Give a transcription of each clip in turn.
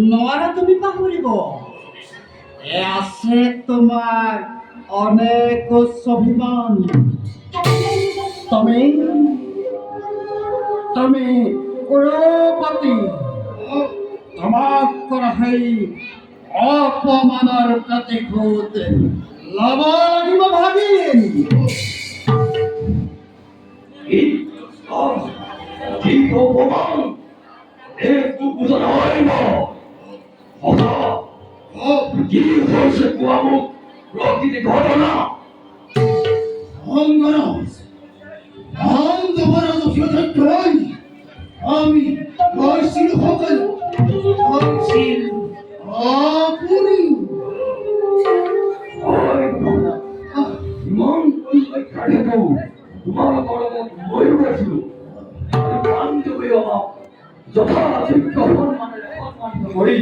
নৰা তুমি পাহৰিব আছে তোমাৰ অনেক স্বাভিমান তুমি কুৰুপতি তোমাক কৰা সেই অপমানৰ প্ৰতিশোধ ল'ব লাগিব ভাগিন কি অপমান একটু বোঝানো হয় না কি হয়েছে কুয়ামুখ প্রকৃতি ঘটনা আমি বয়সীর হকল বয়সীর আপনি ইমান কাটে তো তোমার বড় ময়ূর ছিল বান্ধবী অভাব যথা যোগ্য সম্মানের সম্মানিত করি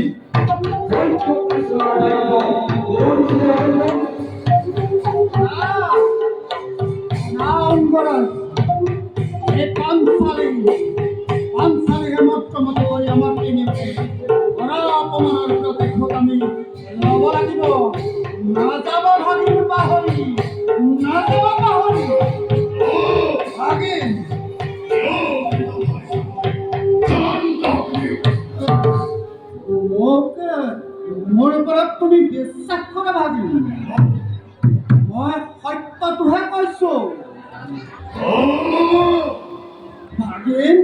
মোৰ ওপৰত তুমি বিশ্বাস কৰা ভাগিন মই সত্যটোহে কৈছো ভাগিন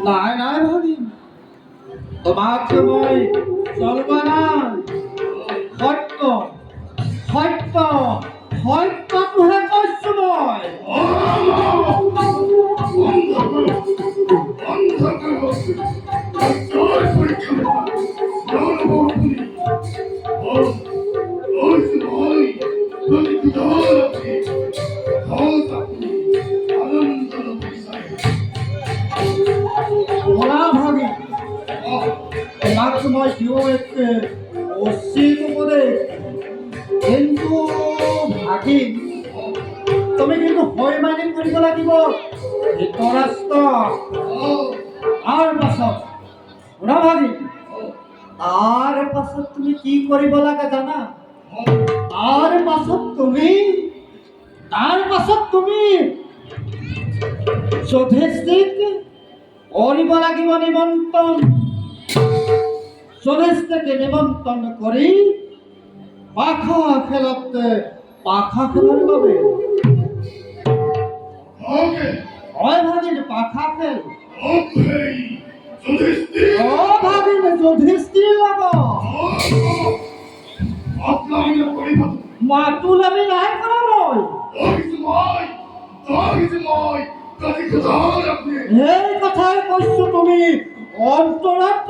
নাই নাই ভাগিন তোমাকে মই চলবা নাই সত্য সত্য সত্যটোহে কৈছো ভাগি তোমাক মই দিওঁ এক উচিত উপদেশ কিন্তু ভাগিন তুমি কিন্তু হয় মানি কৰিব লাগিব ধৃতৰাষ্ট্ৰ তাৰ পাছত শুনা ভাগিন তাৰ পাছত তুমি কি কৰিব লাগে জানা তাৰ পাছত তুমি যুধিষ্ঠিৰক কৰিব লাগিব নিমন্ত্ৰণ যুধিষ্ঠিৰকে নিমন্ত্ৰণ কৰি পাখা খেলত পাখা খেলার বাবে হয় ভাগিন পাখা খেল ভাগিন যুধিষ্ঠিৰ লব মাতুল আমি নাই কৰা এই কথাই কৈছো তুমি অন্তৰত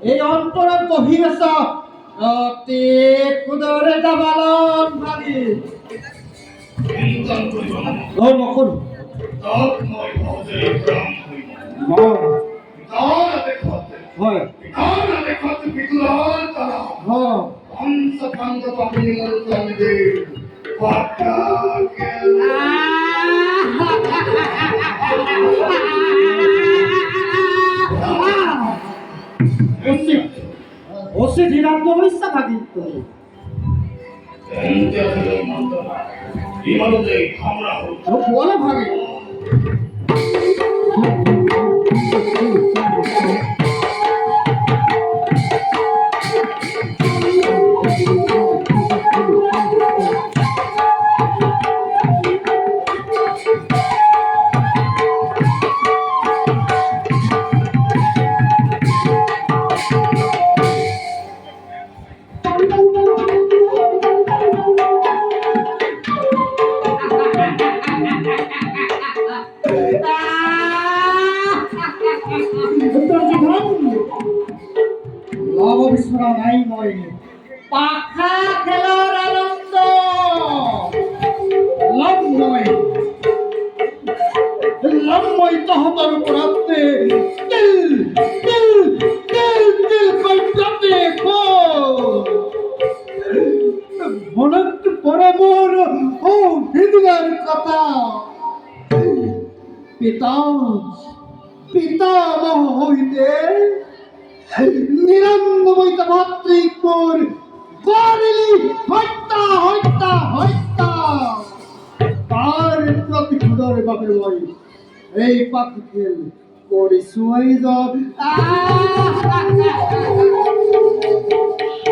এই অন্তৰত বহি আছা অতি কুদরে দাবালন ভাগি নকৰো হয় অসি ধীরান্ত হইছা ভাগি ইমানতে আমরা হল বলে ভাগে লব বিস্মরা নাই মই পাখা খেলার আনন্দ লম্বই লম্বই তহতার উপর আপনি তিল তিল তিল তিল কইতে দেখো মনে পড়ে মোর ও হৃদয়ের কথা পিতা পিতামহ হইতে নিরঙ্গময়িত ভাতৃপুর গরিলি হত্যা হত্যা হত্যা তার প্রতি খুদরে বাপের ভাই এই পাখি খেল করে শুয়াই যাও